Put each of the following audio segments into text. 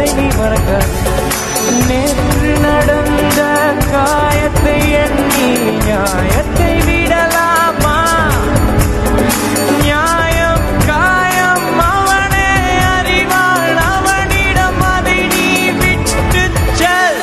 அதை நீ மறக்க. நேற்று நடந்த காயத்தை எண்ணி நியாயத்தை விடலாமா? நியாயம் காயம் அவனே அறிவாள், அவனிடம் அதை நீ விட்டு செல்.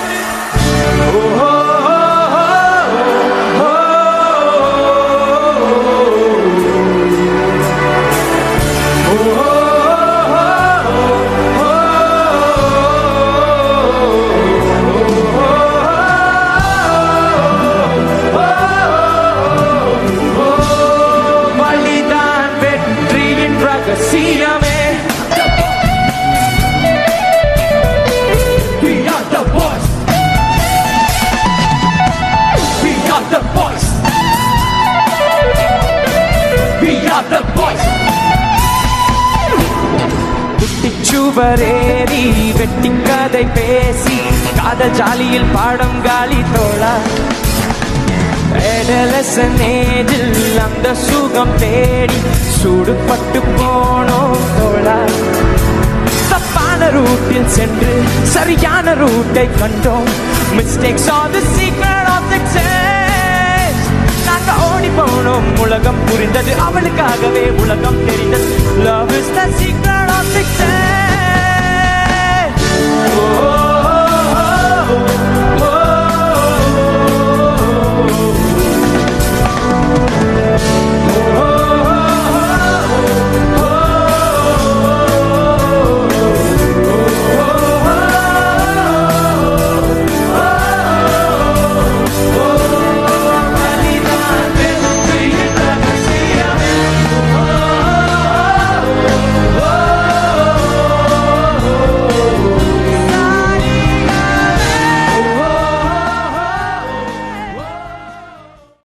ரகசியமே we are the boys, we are the boys, we are the boys. குட்டிச்சுவரேறி வெட்டி கதை பேசி காதல் ஜாலியில் பாடம் காலி தோழா. ஏஜில் அந்த சுகம் தேடி சூடுபட்டு போனோம் தோழா. தப்பான ரூட்டில் சென்று சரியான ரூட்டை கண்டோம். Mistakes are the secret of success. நாங்க ஓடி போனோம், உலகம் புரிந்தது, அவளுக்காகவே உலகம் தெரிந்தது. Love is the secret of success.